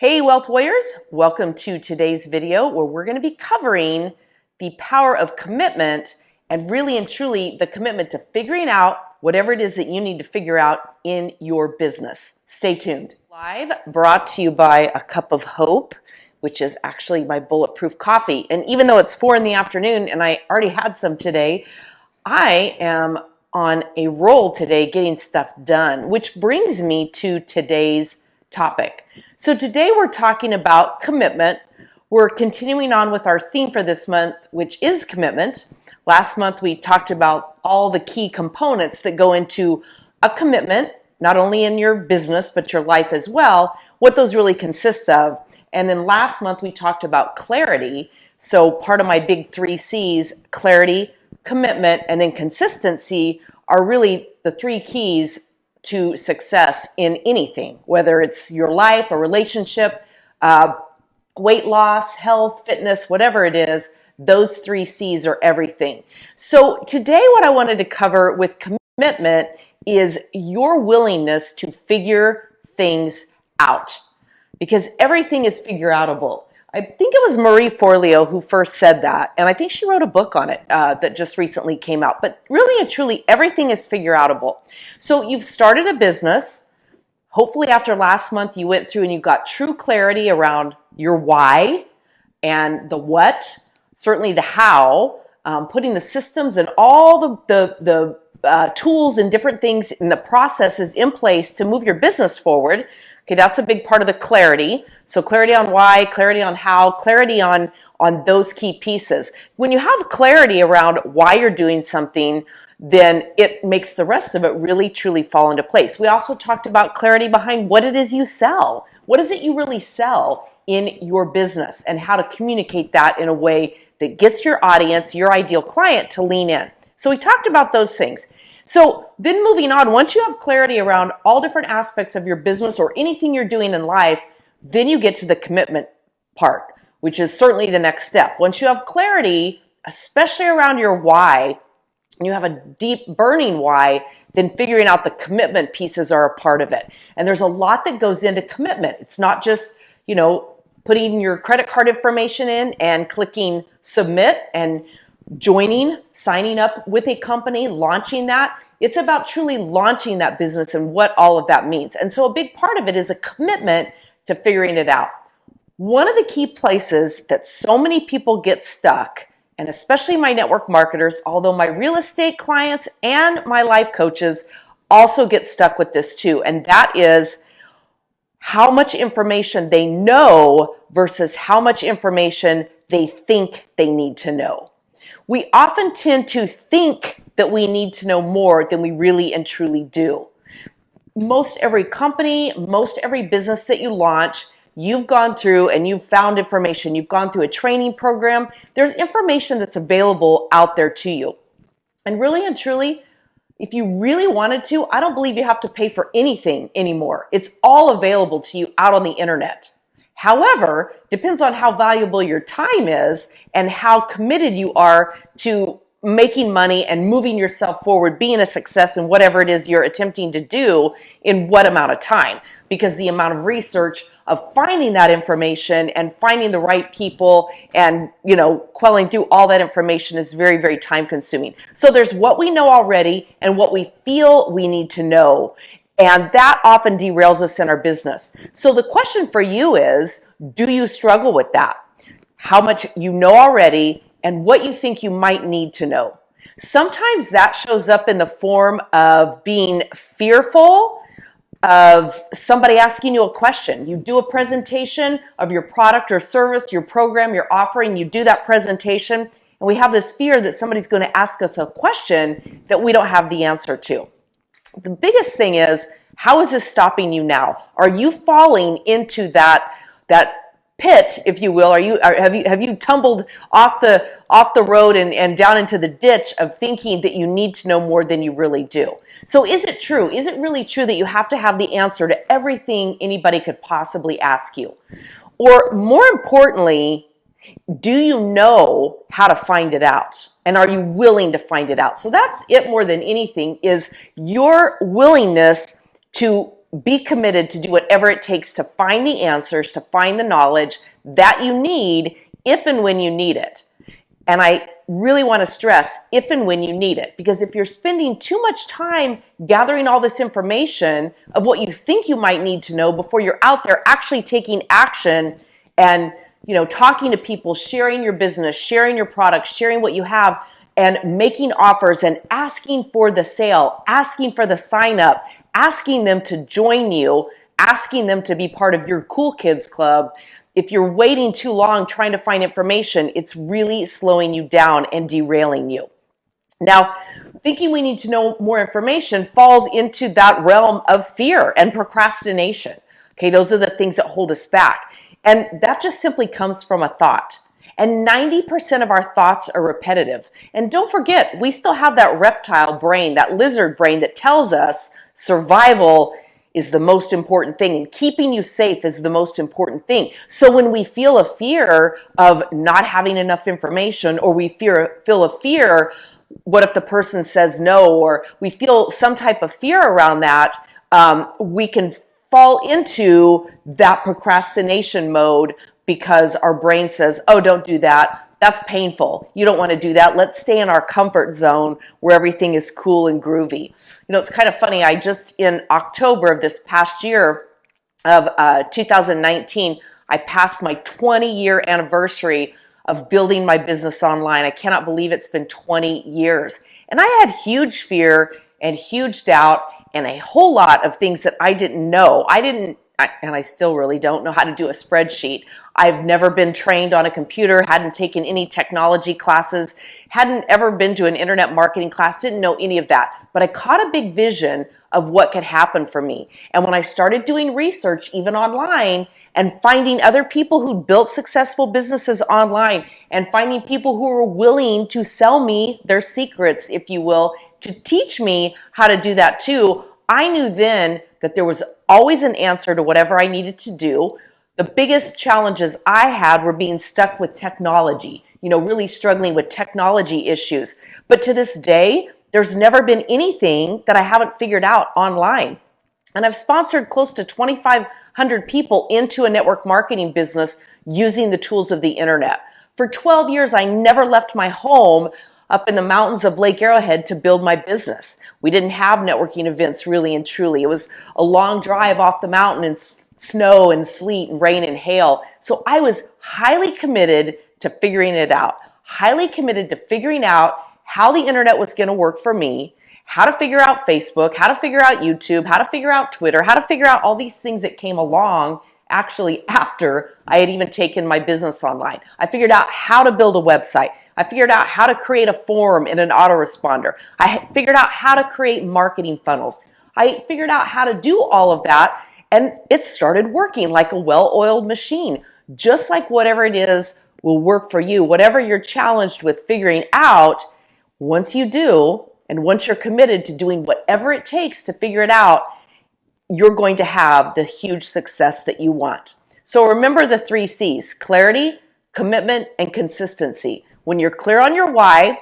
Hey Wealth Warriors, welcome to today's video where we're going to be covering the power of commitment and really and truly the commitment to figuring out whatever it is that you need to figure out in your business. Stay tuned. Live, brought to you by A Cup of Hope, which is actually my bulletproof coffee. And even though it's 4 in the afternoon and I already had some today, I am on a roll today getting stuff done, which brings me to today's topic. So today we're talking about commitment. We're continuing on with our theme for this month, which is commitment. Last month we talked about all the key components that go into a commitment, not only in your business, but your life as well, what those really consist of. And then last month we talked about clarity. So part of my big 3 C's, clarity, commitment, and then consistency, are really the 3 keys to success in anything, whether it's your life, a relationship, weight loss, health, fitness, whatever it is. Those 3 C's are everything. So today what I wanted to cover with commitment is your willingness to figure things out, because everything is figure outable. I think it was Marie Forleo who first said that, and I think she wrote a book on it that just recently came out. But really and truly, everything is figure outable. So you've started a business. Hopefully after last month, you went through and you got true clarity around your why and the what, certainly the how, putting the systems and all the tools and different things and the processes in place to move your business forward. Okay, that's a big part of the clarity. So clarity on why, clarity on how, clarity on those key pieces. When you have clarity around why you're doing something, then it makes the rest of it really truly fall into place. We also talked about clarity behind what it is you sell. What is it you really sell in your business, and how to communicate that in a way that gets your audience, your ideal client, to lean in. So we talked about those things. So then moving on, once you have clarity around all different aspects of your business or anything you're doing in life, then you get to the commitment part, which is certainly the next step. Once you have clarity, especially around your why, and you have a deep burning why, then figuring out the commitment pieces are a part of it. And there's a lot that goes into commitment. It's not just, putting your credit card information in and clicking submit and joining, signing up with a company, launching that. It's about truly launching that business and what all of that means. And so a big part of it is a commitment to figuring it out. One of the key places that so many people get stuck, and especially my network marketers, although my real estate clients and my life coaches also get stuck with this too, and that is how much information they know versus how much information they think they need to know. We often tend to think that we need to know more than we really and truly do. Most every company, most every business that you launch, you've gone through and you've found information. You've gone through a training program. There's information that's available out there to you. And really and truly, if you really wanted to, I don't believe you have to pay for anything anymore. It's all available to you out on the internet. However, depends on how valuable your time is and how committed you are to making money and moving yourself forward, being a success in whatever it is you're attempting to do in what amount of time. Because the amount of research of finding that information and finding the right people and, quelling through all that information is very, very time consuming. So there's what we know already and what we feel we need to know. And that often derails us in our business. So the question for you is, do you struggle with that? How much you know already and what you think you might need to know. Sometimes that shows up in the form of being fearful of somebody asking you a question. You do a presentation of your product or service, your program, your offering, you do that presentation, and we have this fear that somebody's going to ask us a question that we don't have the answer to. The biggest thing is, how is this stopping you now? Are you falling into that pit, if you will? Have you tumbled off the road and down into the ditch of thinking that you need to know more than you really do? So is it true? Is it really true that you have to have the answer to everything anybody could possibly ask you? Or more importantly, do you know how to find it out? And are you willing to find it out? So that's it more than anything, is your willingness to be committed to do whatever it takes to find the answers, to find the knowledge that you need if and when you need it. And I really want to stress if and when you need it, because if you're spending too much time gathering all this information of what you think you might need to know before you're out there actually taking action and talking to people, sharing your business, sharing your products, sharing what you have, and making offers and asking for the sale, asking for the sign up, asking them to join you, asking them to be part of your cool kids club. If you're waiting too long trying to find information, it's really slowing you down and derailing you. Now, thinking we need to know more information falls into that realm of fear and procrastination. Okay, those are the things that hold us back. And that just simply comes from a thought. And 90% of our thoughts are repetitive. And don't forget, we still have that reptile brain, that lizard brain that tells us survival is the most important thing and keeping you safe is the most important thing. So when we feel a fear of not having enough information, or we feel a fear, what if the person says no, or we feel some type of fear around that, we can fall into that procrastination mode because our brain says, oh, don't do that. That's painful. You don't want to do that. Let's stay in our comfort zone where everything is cool and groovy. It's kind of funny. I just, in October of this past year of 2019, I passed my 20-year anniversary of building my business online. I cannot believe it's been 20 years. And I had huge fear and huge doubt and a whole lot of things that I didn't know. And I still really don't know how to do a spreadsheet. I've never been trained on a computer, hadn't taken any technology classes, hadn't ever been to an internet marketing class, didn't know any of that. But I caught a big vision of what could happen for me. And when I started doing research, even online, and finding other people who built successful businesses online, and finding people who were willing to sell me their secrets, if you will, to teach me how to do that too, I knew then that there was always an answer to whatever I needed to do. The biggest challenges I had were being stuck with technology, really struggling with technology issues. But to this day, there's never been anything that I haven't figured out online. And I've sponsored close to 2,500 people into a network marketing business using the tools of the internet. For 12 years, I never left my home up in the mountains of Lake Arrowhead to build my business. We didn't have networking events really and truly. It was a long drive off the mountain in snow and sleet and rain and hail. So I was highly committed to figuring it out, highly committed to figuring out how the internet was going to work for me, how to figure out Facebook, how to figure out YouTube, how to figure out Twitter, how to figure out all these things that came along actually after I had even taken my business online. I figured out how to build a website. I figured out how to create a form in an autoresponder. I figured out how to create marketing funnels. I figured out how to do all of that, and it started working like a well-oiled machine. Just like whatever it is will work for you, whatever you're challenged with figuring out, once you do, and once you're committed to doing whatever it takes to figure it out, you're going to have the huge success that you want. So remember the 3 C's: clarity, commitment, and consistency. When you're clear on your why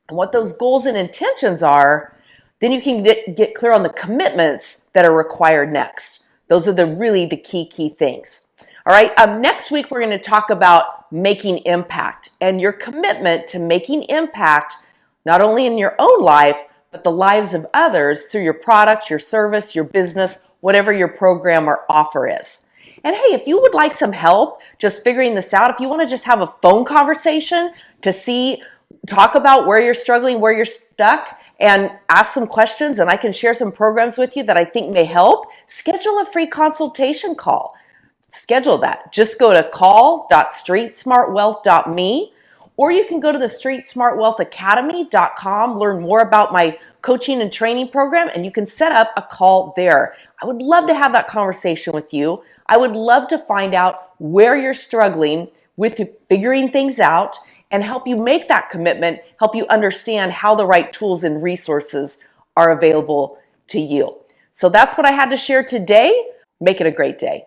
and what those goals and intentions are, then you can get clear on the commitments that are required next. Those are really the key things. All right, next week we're going to talk about making impact and your commitment to making impact not only in your own life, but the lives of others through your product, your service, your business, whatever your program or offer is. And hey, if you would like some help just figuring this out, if you want to just have a phone conversation to talk about where you're struggling, where you're stuck, and ask some questions, and I can share some programs with you that I think may help, schedule a free consultation call. Schedule that. Just go to call.streetsmartwealth.me, or you can go to the streetsmartwealthacademy.com, learn more about my coaching and training program, and you can set up a call there. I would love to have that conversation with you. I would love to find out where you're struggling with figuring things out and help you make that commitment, help you understand how the right tools and resources are available to you. So that's what I had to share today. Make it a great day.